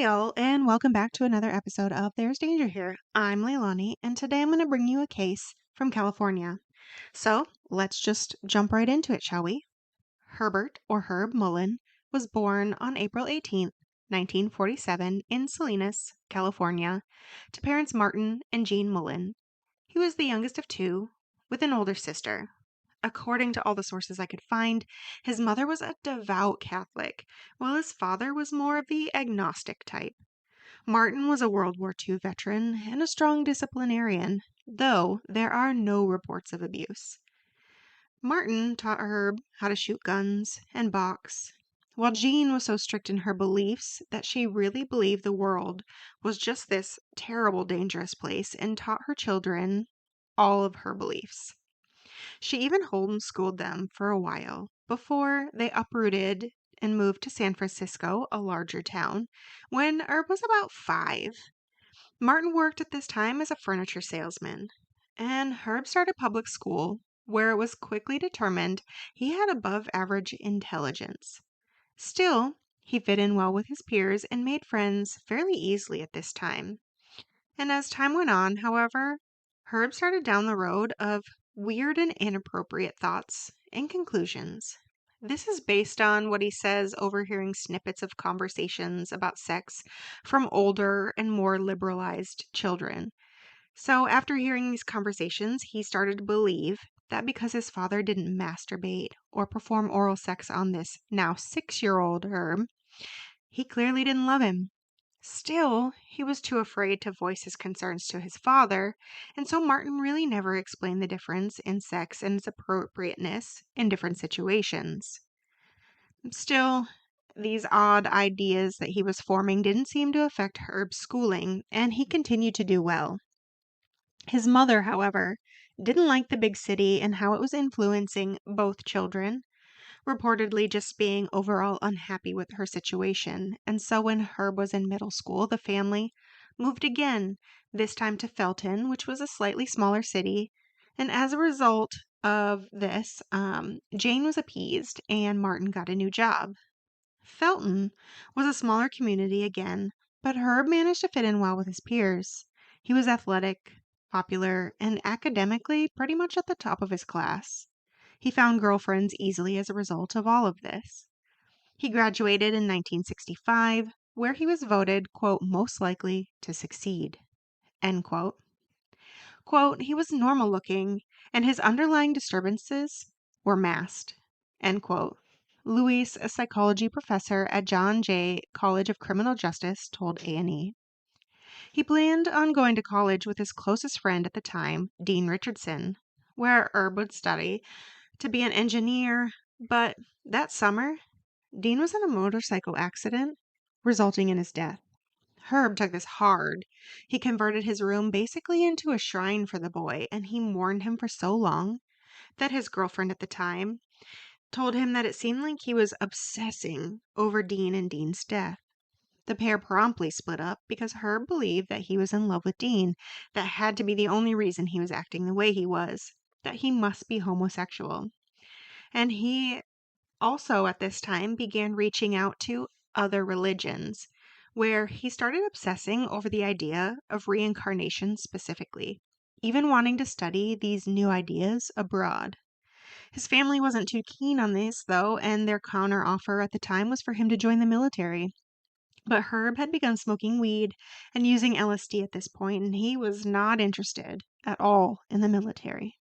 Hi, all, and welcome back to another episode of There's Danger Here. I'm Leilani, and today I'm going to bring you a case from California. So let's just jump right into it, shall we? Herbert, or Herb Mullin, was born on April 18th, 1947, in Salinas, California, to parents Martin and Jean Mullin. He was the youngest of two, with an older sister. According to all the sources I could find, his mother was a devout Catholic, while his father was more of the agnostic type. Martin was a World War II veteran and a strong disciplinarian, though there are no reports of abuse. Martin taught Herb how to shoot guns and box, while Jean was so strict in her beliefs that she really believed the world was just this terrible, dangerous place and taught her children all of her beliefs. She even homeschooled them for a while before they uprooted and moved to San Francisco, a larger town, when Herb was about 5. Martin worked at this time as a furniture salesman, and Herb started public school, where it was quickly determined he had above average intelligence. Still, he fit in well with his peers and made friends fairly easily at this time. And as time went on, however, Herb started down the road of weird and inappropriate thoughts and conclusions. This is based on what he says overhearing snippets of conversations about sex from older and more liberalized children. So, after hearing these conversations, he started to believe that because his father didn't masturbate or perform oral sex on this now 6-year-old Herb, he clearly didn't love him. Still, he was too afraid to voice his concerns to his father, and so Martin really never explained the difference in sex and its appropriateness in different situations. Still, these odd ideas that he was forming didn't seem to affect Herb's schooling, and he continued to do well. His mother, however, didn't like the big city and how it was influencing both children, reportedly just being overall unhappy with her situation. And so when Herb was in middle school, the family moved again, this time to Felton, which was a slightly smaller city. And as a result of this, Jane was appeased and Martin got a new job. Felton was a smaller community again, but Herb managed to fit in well with his peers. He was athletic, popular, and academically pretty much at the top of his class. He found girlfriends easily as a result of all of this. He graduated in 1965, where he was voted, quote, most likely to succeed, end quote. Quote, he was normal looking, and his underlying disturbances were masked, end quote. Luis, a psychology professor at John Jay College of Criminal Justice, told A&E. He planned on going to college with his closest friend at the time, Dean Richardson, where Herb would study to be an engineer, but that summer, Dean was in a motorcycle accident, resulting in his death. Herb took this hard. He converted his room basically into a shrine for the boy, and he mourned him for so long that his girlfriend at the time told him that it seemed like he was obsessing over Dean and Dean's death. The pair promptly split up because Herb believed that he was in love with Dean. That had to be the only reason he was acting the way he was, that he must be homosexual. And he also at this time began reaching out to other religions, where he started obsessing over the idea of reincarnation specifically, even wanting to study these new ideas abroad. His family wasn't too keen on this, though, and their counteroffer at the time was for him to join the military. But Herb had begun smoking weed and using LSD at this point, and he was not interested at all in the military.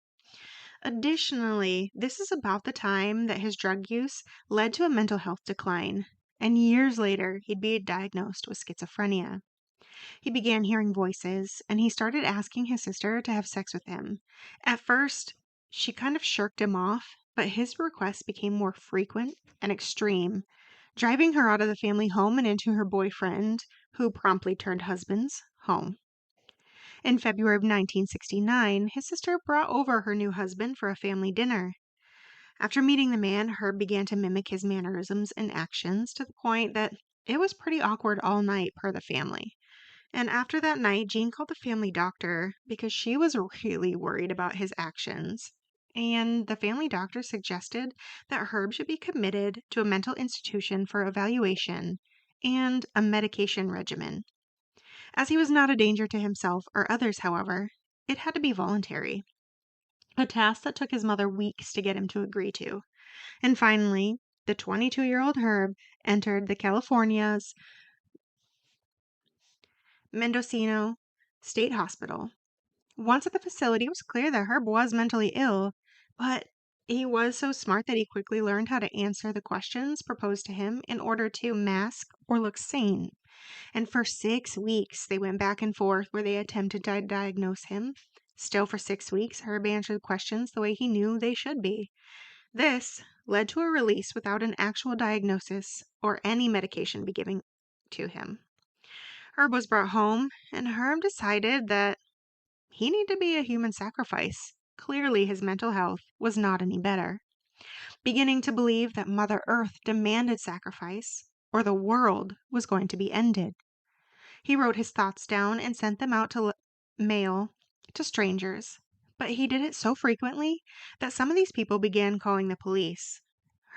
Additionally, this is about the time that his drug use led to a mental health decline, and years later, he'd be diagnosed with schizophrenia. He began hearing voices, and he started asking his sister to have sex with him. At first, she kind of shirked him off, but his requests became more frequent and extreme, driving her out of the family home and into her boyfriend, who promptly turned husband's, home. In February of 1969, his sister brought over her new husband for a family dinner. After meeting the man, Herb began to mimic his mannerisms and actions to the point that it was pretty awkward all night per the family. And after that night, Jean called the family doctor because she was really worried about his actions. And the family doctor suggested that Herb should be committed to a mental institution for evaluation and a medication regimen. As he was not a danger to himself or others, however, it had to be voluntary, a task that took his mother weeks to get him to agree to. And finally, the 22-year-old Herb entered the California's Mendocino State Hospital. Once at the facility, it was clear that Herb was mentally ill, but he was so smart that he quickly learned how to answer the questions proposed to him in order to mask or look sane. And for 6 weeks, they went back and forth where they attempted to diagnose him. Still, for 6 weeks, Herb answered questions the way he knew they should be. This led to a release without an actual diagnosis or any medication be given to him. Herb was brought home, and Herb decided that he needed to be a human sacrifice. Clearly, his mental health was not any better. Beginning to believe that Mother Earth demanded sacrifice, or the world was going to be ended. He wrote his thoughts down and sent them out to mail to strangers, but he did it so frequently that some of these people began calling the police.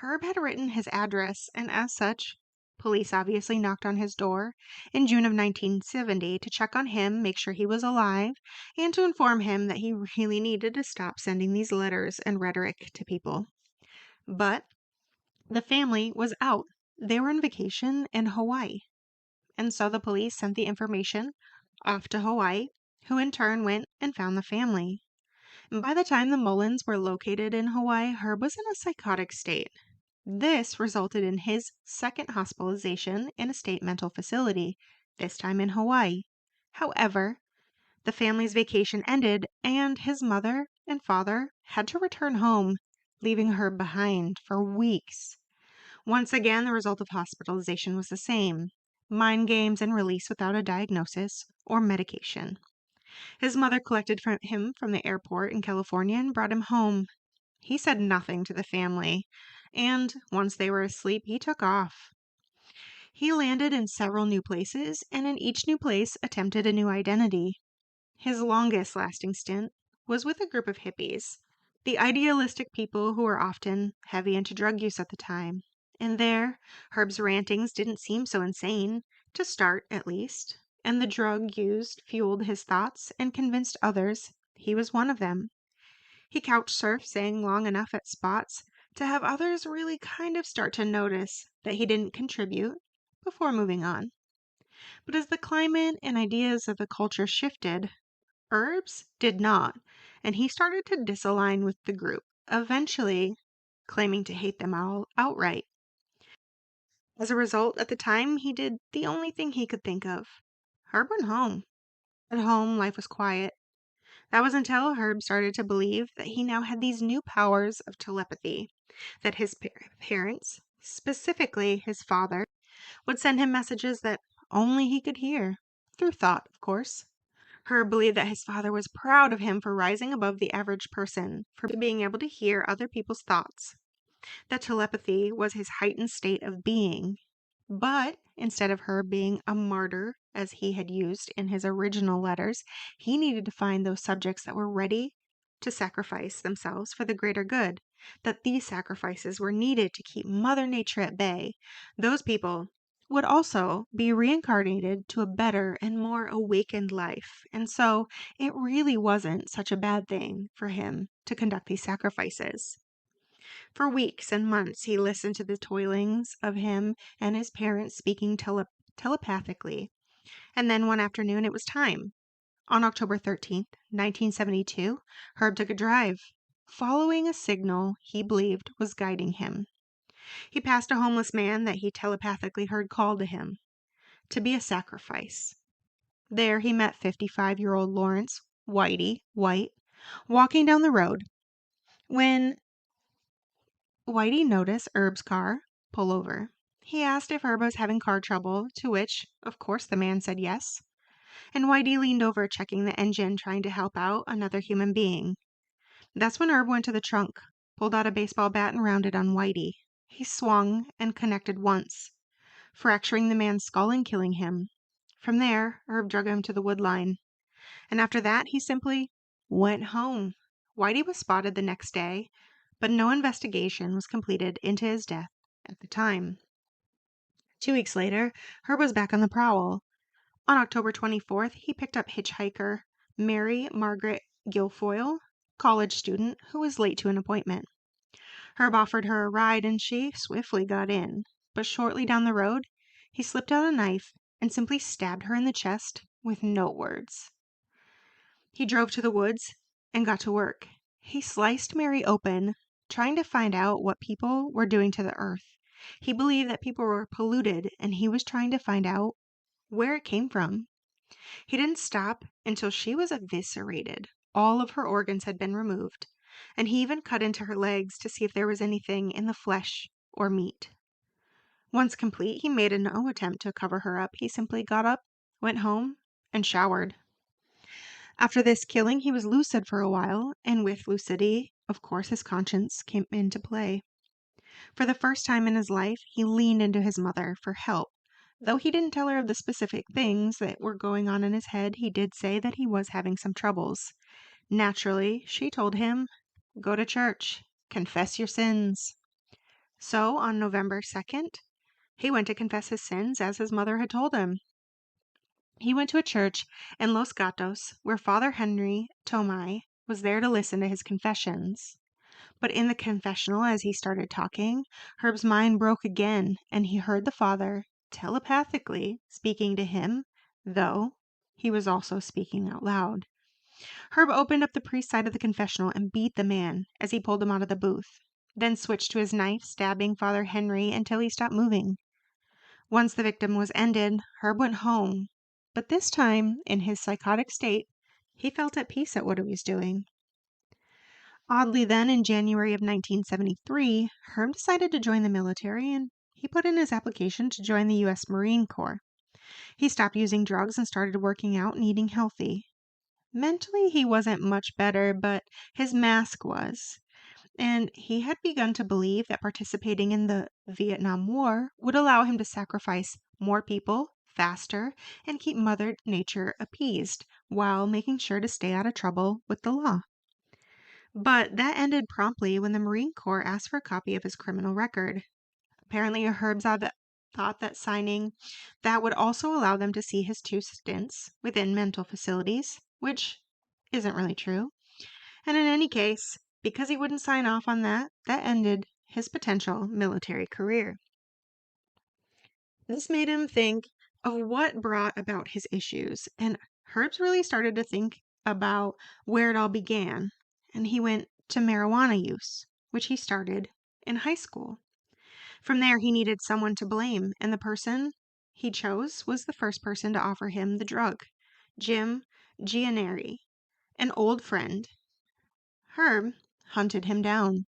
Herb had written his address, and as such, police obviously knocked on his door in June of 1970 to check on him, make sure he was alive, and to inform him that he really needed to stop sending these letters and rhetoric to people. But the family was out. They were on vacation in Hawaii. And so the police sent the information off to Hawaii, who in turn went and found the family. And by the time the Mullins were located in Hawaii, Herb was in a psychotic state. This resulted in his second hospitalization in a state mental facility, this time in Hawaii. However, the family's vacation ended, and his mother and father had to return home, leaving Herb behind for weeks. Once again, the result of hospitalization was the same: mind games and release without a diagnosis or medication. His mother collected him from the airport in California and brought him home. He said nothing to the family, and once they were asleep, he took off. He landed in several new places, and in each new place attempted a new identity. His longest lasting stint was with a group of hippies, the idealistic people who were often heavy into drug use at the time. And there, Herb's rantings didn't seem so insane, to start at least, and the drug used fueled his thoughts and convinced others he was one of them. He couch surfed, saying long enough at spots to have others really kind of start to notice that he didn't contribute before moving on. But as the climate and ideas of the culture shifted, Herb's did not, and he started to disalign with the group, eventually claiming to hate them all outright. As a result, at the time, he did the only thing he could think of. Herb went home. At home, life was quiet. That was until Herb started to believe that he now had these new powers of telepathy, that his parents, specifically his father, would send him messages that only he could hear, through thought, of course. Herb believed that his father was proud of him for rising above the average person, for being able to hear other people's thoughts. That telepathy was his heightened state of being. But instead of Herb being a martyr, as he had used in his original letters, he needed to find those subjects that were ready to sacrifice themselves for the greater good, that these sacrifices were needed to keep Mother Nature at bay. Those people would also be reincarnated to a better and more awakened life. And so it really wasn't such a bad thing for him to conduct these sacrifices. For weeks and months, he listened to the toilings of him and his parents speaking telepathically. And then one afternoon, it was time. On October 13th, 1972, Herb took a drive, following a signal he believed was guiding him. He passed a homeless man that he telepathically heard call to him to be a sacrifice. There he met 55-year-old Lawrence Whitey White walking down the road. When Whitey noticed Herb's car pull over, he asked if Herb was having car trouble, to which, of course, the man said yes. And Whitey leaned over, checking the engine, trying to help out another human being. That's when Herb went to the trunk, pulled out a baseball bat, and rounded on Whitey. He swung and connected once, fracturing the man's skull and killing him. From there, Herb drug him to the wood line. And after that, he simply went home. Whitey was spotted the next day, but no investigation was completed into his death at the time. 2 weeks later, Herb was back on the prowl. On October 24th, he picked up hitchhiker Mary Margaret Guilfoyle, college student who was late to an appointment. Herb offered her a ride and she swiftly got in, but shortly down the road, he slipped out a knife and simply stabbed her in the chest with no words. He drove to the woods and got to work. He sliced Mary open, trying to find out what people were doing to the earth. He believed that people were polluted and he was trying to find out where it came from. He didn't stop until she was eviscerated. All of her organs had been removed, and he even cut into her legs to see if there was anything in the flesh or meat. Once complete, he made no attempt to cover her up. He simply got up, went home, and showered. After this killing, he was lucid for a while, and with lucidity, of course, his conscience came into play. For the first time in his life, he leaned into his mother for help. Though he didn't tell her of the specific things that were going on in his head, he did say that he was having some troubles. Naturally, she told him, "Go to church, confess your sins." So, on November 2nd, he went to confess his sins as his mother had told him. He went to a church in Los Gatos where Father Henry Tomei was there to listen to his confessions. But in the confessional, as he started talking, Herb's mind broke again, and he heard the father telepathically speaking to him, though he was also speaking out loud. Herb opened up the priest's side of the confessional and beat the man as he pulled him out of the booth, then switched to his knife, stabbing Father Henry until he stopped moving. Once the victim was ended, Herb went home, but this time, in his psychotic state, he felt at peace at what he was doing. Oddly then, in January of 1973, Herb decided to join the military and he put in his application to join the U.S. Marine Corps. He stopped using drugs and started working out and eating healthy. Mentally, he wasn't much better, but his mask was. And he had begun to believe that participating in the Vietnam War would allow him to sacrifice more people faster and keep Mother Nature appeased while making sure to stay out of trouble with the law. But that ended promptly when the Marine Corps asked for a copy of his criminal record. Apparently, Herbzad thought that signing that would also allow them to see his 2 stints within mental facilities, which isn't really true. And in any case, because he wouldn't sign off on that, that ended his potential military career. This made him think of what brought about his issues, and Herbs really started to think about where it all began, and he went to marijuana use, which he started in high school. From there, he needed someone to blame, and the person he chose was the first person to offer him the drug, Jim Gianeri, an old friend. Herb hunted him down,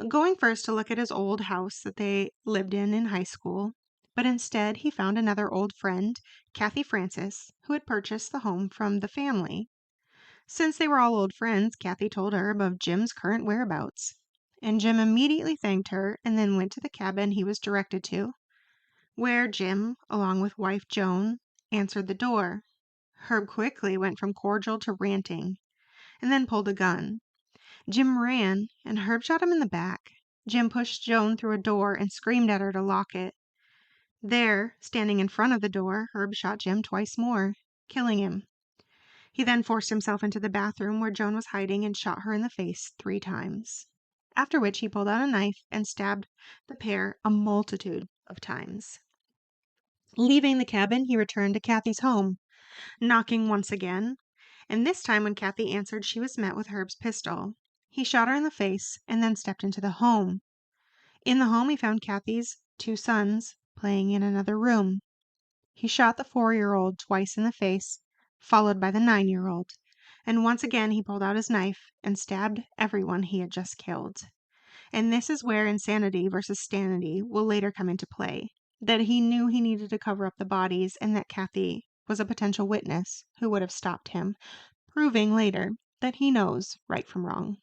going first to look at his old house that they lived in high school, but instead he found another old friend, Kathy Francis, who had purchased the home from the family. Since they were all old friends, Kathy told Herb of Jim's current whereabouts, and Jim immediately thanked her and then went to the cabin he was directed to, where Jim, along with wife Joan, answered the door. Herb quickly went from cordial to ranting, and then pulled a gun. Jim ran, and Herb shot him in the back. Jim pushed Joan through a door and screamed at her to lock it. There, standing in front of the door, Herb shot Jim twice more, killing him. He then forced himself into the bathroom where Joan was hiding and shot her in the face 3 times, after which he pulled out a knife and stabbed the pair a multitude of times. Leaving the cabin, he returned to Kathy's home, knocking once again, and this time when Kathy answered, she was met with Herb's pistol. He shot her in the face and then stepped into the home. In the home, he found Kathy's 2 sons playing in another room. He shot the 4-year-old twice in the face, followed by the 9-year-old, and once again he pulled out his knife and stabbed everyone he had just killed. And this is where insanity versus sanity will later come into play, that he knew he needed to cover up the bodies and that Kathy was a potential witness who would have stopped him, proving later that he knows right from wrong.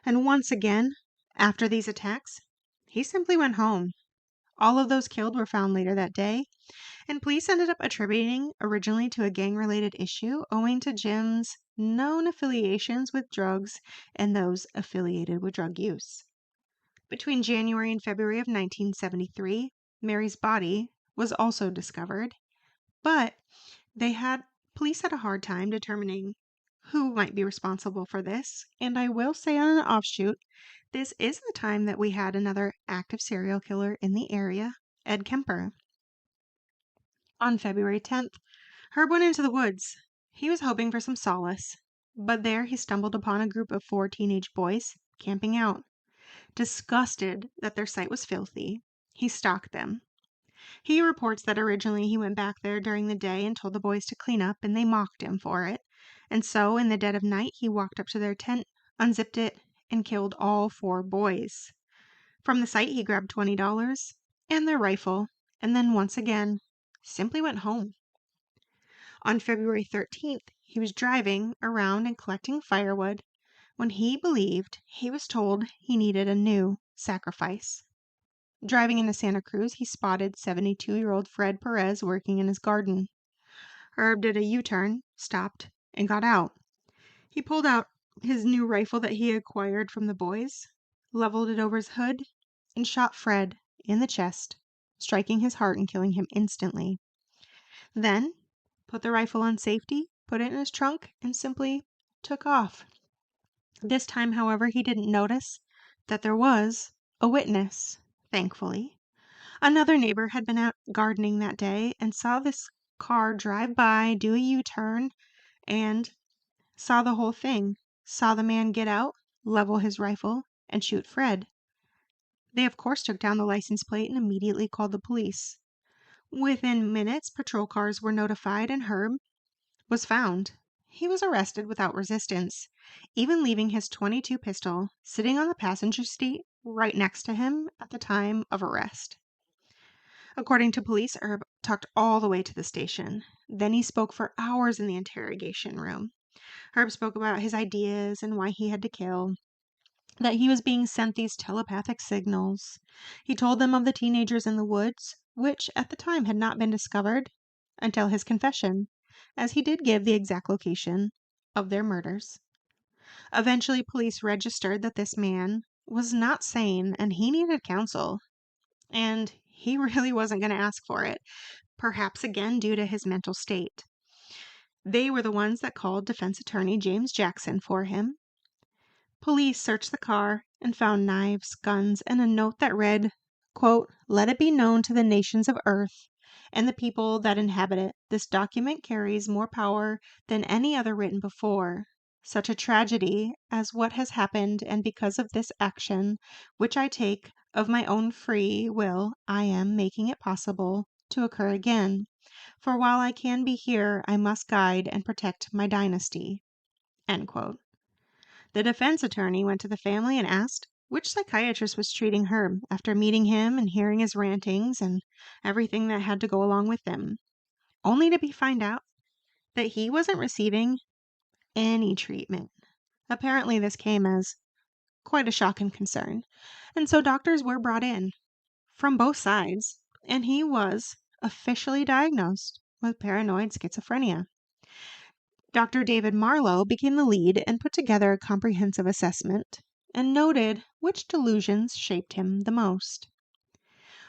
And once again, after these attacks, he simply went home. All of those killed were found later that day, and police ended up attributing originally to a gang-related issue owing to Jim's known affiliations with drugs and those affiliated with drug use. Between January and February of 1973, Mary's body was also discovered, but they had police had a hard time determining who might be responsible for this. And I will say, on an offshoot, this is the time that we had another active serial killer in the area, Ed Kemper. On February 10th, Herb went into the woods. He was hoping for some solace, but there he stumbled upon a group of 4 teenage boys camping out. Disgusted that their sight was filthy, he stalked them. He reports that originally he went back there during the day and told the boys to clean up, and they mocked him for it. And so, in the dead of night, he walked up to their tent, unzipped it, and killed all 4 boys. From the site, he grabbed $20 and their rifle, and then once again, simply went home. On February 13th, he was driving around and collecting firewood when he believed he was told he needed a new sacrifice. Driving into Santa Cruz, he spotted 72-year-old Fred Perez working in his garden. Herb did a U-turn, stopped, and got out. He pulled out his new rifle that he acquired from the boys, leveled it over his hood, and shot Fred in the chest, striking his heart and killing him instantly. Then, put the rifle on safety, put it in his trunk, and simply took off. This time, however, he didn't notice that there was a witness, thankfully. Another neighbor had been out gardening that day and saw this car drive by, do a U-turn, and saw the whole thing. Saw the man get out, level his rifle, and shoot Fred. They, of course, took down the license plate and immediately called the police. Within minutes, patrol cars were notified and Herb was found. He was arrested without resistance, even leaving his .22 pistol sitting on the passenger seat right next to him at the time of arrest. According to police, Herb talked all the way to the station. Then he spoke for hours in the interrogation room. Herb spoke about his ideas and why he had to kill, that he was being sent these telepathic signals. He told them of the teenagers in the woods, which at the time had not been discovered until his confession, as he did give the exact location of their murders. Eventually, police registered that this man was not sane and he needed counsel. And he really wasn't going to ask for it, perhaps again due to his mental state. They were the ones that called defense attorney James Jackson for him. Police searched the car and found knives, guns, and a note that read, quote, "Let it be known to the nations of earth and the people that inhabit it, this document carries more power than any other written before. Such a tragedy as what has happened, and because of this action, which I take of my own free will, I am making it possible to occur again. For while I can be here, I must guide and protect my dynasty." End quote. The defense attorney went to the family and asked which psychiatrist was treating Herb after meeting him and hearing his rantings and everything that had to go along with them, only to find out that he wasn't receiving any treatment. Apparently, this came as quite a shock and concern, and so doctors were brought in from both sides, and he was officially diagnosed with paranoid schizophrenia. Dr. David Marlowe became the lead and put together a comprehensive assessment and noted which delusions shaped him the most.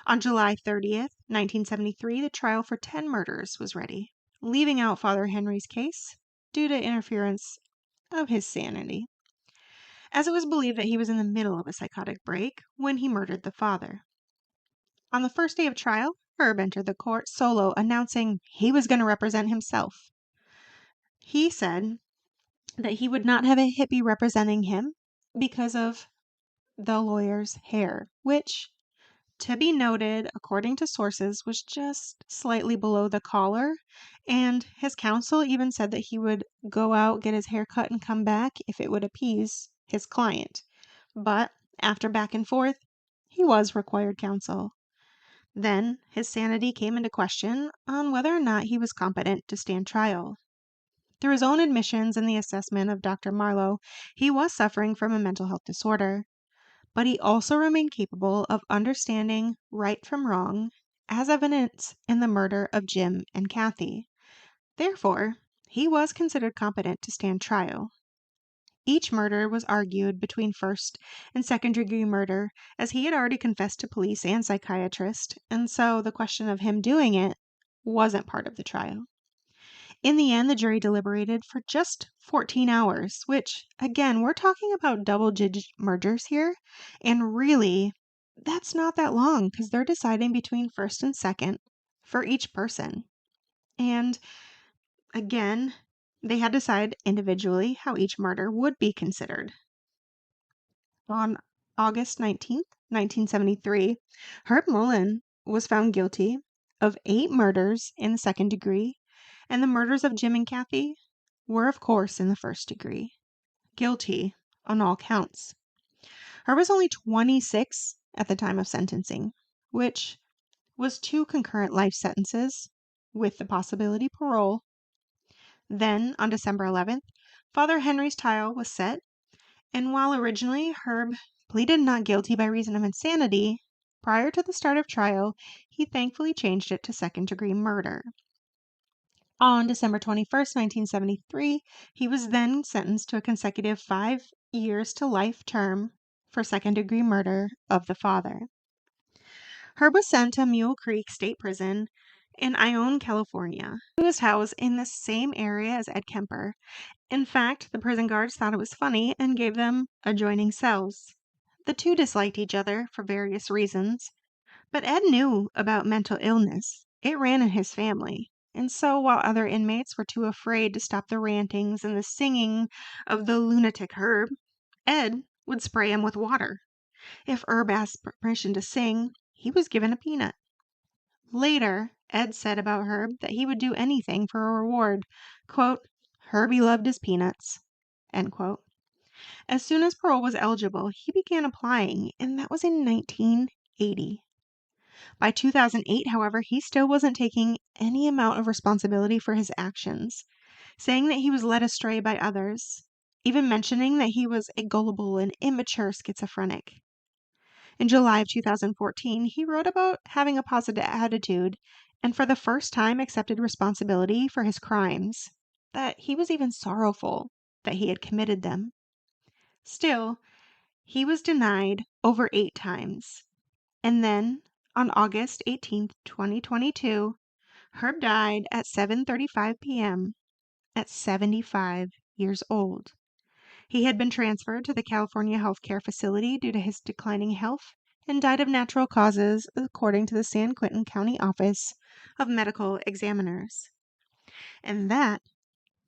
On July 30th, 1973, the trial for 10 murders was ready, leaving out Father Henry's case due to interference of his sanity, as it was believed that he was in the middle of a psychotic break when he murdered the father. On the first day of trial, Herb entered the court solo, announcing he was going to represent himself. He said that he would not have a hippie representing him because of the lawyer's hair, which, to be noted, according to sources, was just slightly below the collar, and his counsel even said that he would go out, get his hair cut, and come back if it would appease his client. But after back and forth, he was required counsel. Then his sanity came into question on whether or not he was competent to stand trial. Through his own admissions and the assessment of Dr. Marlowe, he was suffering from a mental health disorder, but he also remained capable of understanding right from wrong, as evidenced in the murder of Jim and Kathy. Therefore, he was considered competent to stand trial. Each murder was argued between first and second-degree murder, as he had already confessed to police and psychiatrist, and so the question of him doing it wasn't part of the trial. In the end, the jury deliberated for just 14 hours, which, again, we're talking about double-digit murders here, and really, that's not that long because they're deciding between first and second for each person. And again, they had to decide individually how each murder would be considered. On August 19th, 1973, Herb Mullin was found guilty of 8 murders in the second degree, and the murders of Jim and Kathy were, of course, in the first degree. Guilty on all counts. Herb was only 26 at the time of sentencing, which was 2 concurrent life sentences with the possibility parole. Then, on December 11th, Father Henry's trial was set, and while originally Herb pleaded not guilty by reason of insanity, prior to the start of trial, he thankfully changed it to second-degree murder. On December 21st, 1973, he was then sentenced to a consecutive 5 years to life term for second-degree murder of the father. Herb was sent to Mule Creek State Prison in Ione, California. He was housed in the same area as Ed Kemper. In fact, the prison guards thought it was funny and gave them adjoining cells. The two disliked each other for various reasons, but Ed knew about mental illness. It ran in his family. And so while other inmates were too afraid to stop the rantings and the singing of the lunatic Herb, Ed would spray him with water. If Herb asked permission to sing, he was given a peanut. Later, Ed said about Herb that he would do anything for a reward. Quote, Herbie loved his peanuts. End quote. As soon as parole was eligible, he began applying, and that was in 1980. By 2008, however, he still wasn't taking any amount of responsibility for his actions, saying that he was led astray by others, even mentioning that he was a gullible and immature schizophrenic. In July of 2014, he wrote about having a positive attitude and for the first time accepted responsibility for his crimes, that he was even sorrowful that he had committed them. Still, he was denied over 8 times. And then, on August 18, 2022, Herb died at 7:35 p.m. at 75 years old. He had been transferred to the California Healthcare Facility due to his declining health and died of natural causes, according to the San Quentin County Office of Medical Examiners. And that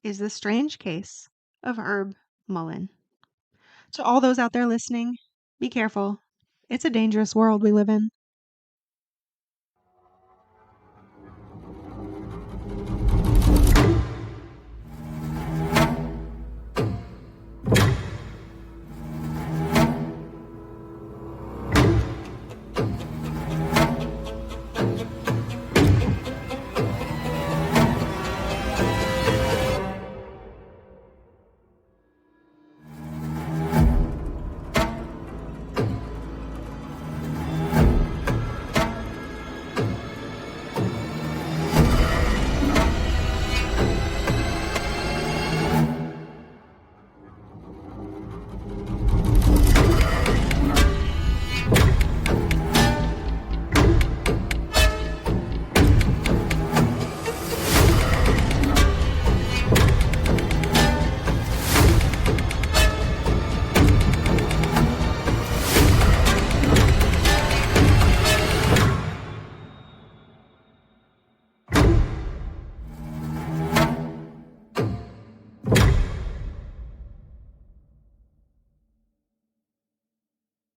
is the strange case of Herb Mullin. To all those out there listening, be careful. It's a dangerous world we live in.